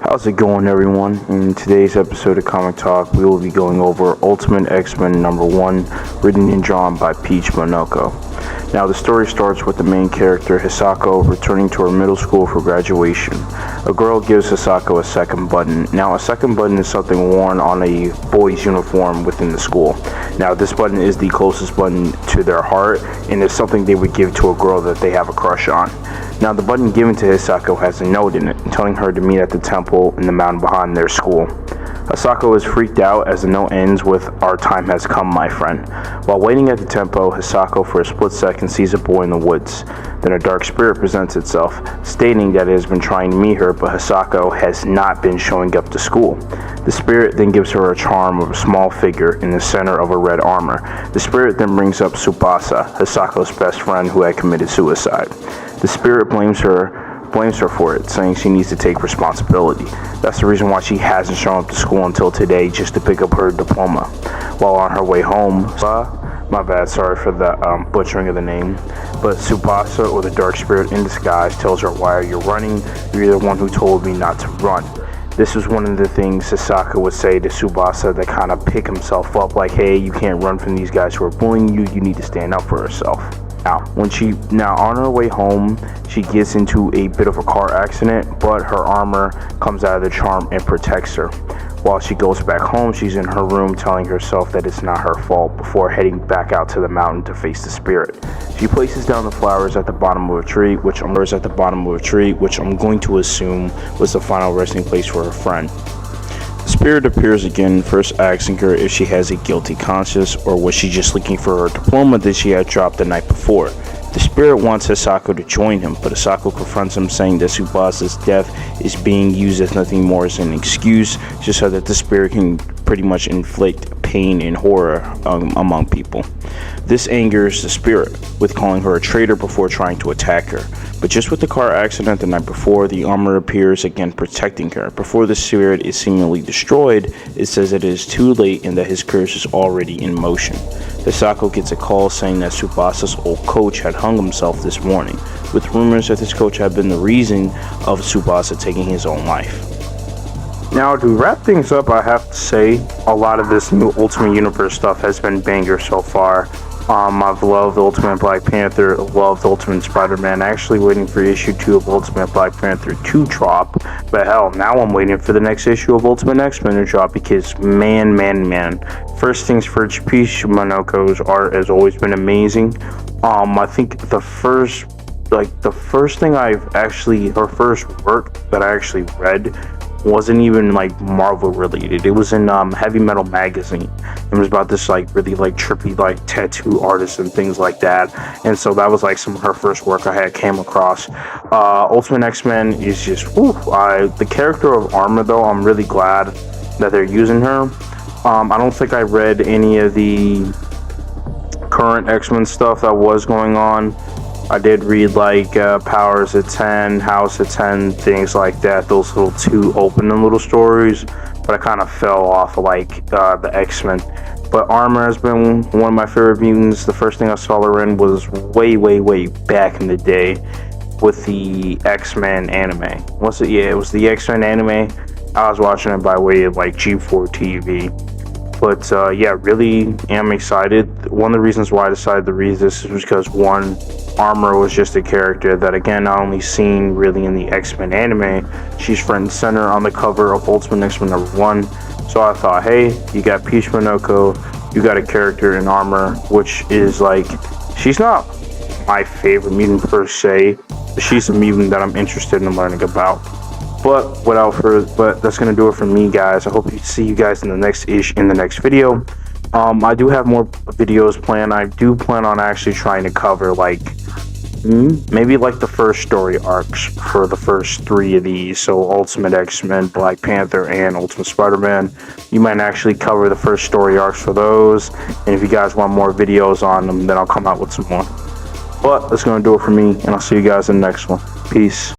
How's it going, everyone? In today's episode of Comic Talk, we will be going over Ultimate X-Men #1, written and drawn by Peach Monoko. Now, the story starts with the main character, Hisako, returning to her middle school for graduation. A girl gives Hisako a second button. Now, a second button is something worn on a boy's uniform within the school. Now, this button is the closest button to their heart, and it's something they would give to a girl that they have a crush on. Now, the button given to Hisako has a note in it, telling her to meet at the temple in the mountain behind their school. Hisako is freaked out as the note ends with, "Our time has come, my friend." While waiting at the temple, Hisako for a split second sees a boy in the woods. Then a dark spirit presents itself, stating that it has been trying to meet her, but Hisako has not been showing up to school. The spirit then gives her a charm of a small figure in the center of a red armor. The spirit then brings up Tsubasa, Hisako's best friend who had committed suicide. The spirit blames her for it, saying she needs to take responsibility. That's the reason why she hasn't shown up to school until today, just to pick up her diploma. While on her way home, my bad, sorry for the butchering of the name, but Tsubasa, or the dark spirit in disguise, tells her, "Why are you running? You're the one who told me not to run." This was one of the things Hisako would say to Tsubasa to kind of pick himself up, like, "Hey, you can't run from these guys who are bullying you. You need to stand up for yourself." Now on her way home, she gets into a bit of a car accident, but her armor comes out of the charm and protects her. While she goes back home, she's in her room telling herself that it's not her fault before heading back out to the mountain to face the spirit. She places down the flowers at the bottom of a tree, which I'm going to assume was the final resting place for her friend. The spirit appears again, first asking her if she has a guilty conscience, or was she just looking for her diploma that she had dropped the night before. The spirit wants Hisako to join him, but Hisako confronts him, saying that Tsubasa's death is being used as nothing more as an excuse, just so that the spirit can pretty much inflict pain and horror among people. This angers the spirit, with calling her a traitor before trying to attack her. But just with the car accident the night before, the armor appears again protecting her. Before the spirit is seemingly destroyed, it says that it is too late and that his curse is already in motion. Hisako gets a call saying that Tsubasa's old coach had hung himself this morning, with rumors that this coach had been the reason of Tsubasa taking his own life. Now, to wrap things up, I have to say a lot of this new Ultimate Universe stuff has been banger so far. I've loved Ultimate Black Panther, loved Ultimate Spider-Man, actually waiting for issue 2 of Ultimate Black Panther to drop, but hell, now I'm waiting for the next issue of Ultimate X-Men to drop, because man, first things first, Peach Monoko's art has always been amazing. I think her first work that I actually read wasn't even like Marvel related. It was in Heavy Metal magazine. It was about this like really like trippy like tattoo artist and things like that, and so that was like some of her first work I had came across. Ultimate X-Men is just the character of Armor, though. I'm really glad that they're using her. I don't think I read any of the current X-Men stuff that was going on. I did read like Powers at 10, House at 10, things like that, those little two opening little stories, but I kind of fell off of like the X-Men. But Armor has been one of my favorite mutants. The first thing I saw her in was way back in the day with the X-Men anime. It was the X-Men anime. I was watching it by way of like G4 TV. But yeah, really am excited. One of the reasons why I decided to read this is because, one, Armor was just a character that, again, I only seen really in the X-Men anime. She's front and center on the cover of Ultimate X-Men #1. So I thought, hey, you got Peach Monoko, you got a character in Armor, which is like, she's not my favorite mutant per se, but she's a mutant that I'm interested in learning about. But that's gonna do it for me, guys. I hope to see you guys in the next video. I do have more videos planned. I do plan on actually trying to cover like maybe like the first story arcs for the first 3 of these. So Ultimate X-Men, Black Panther, and Ultimate Spider-Man. You might actually cover the first story arcs for those. And if you guys want more videos on them, then I'll come out with some more. But that's gonna do it for me, and I'll see you guys in the next one. Peace.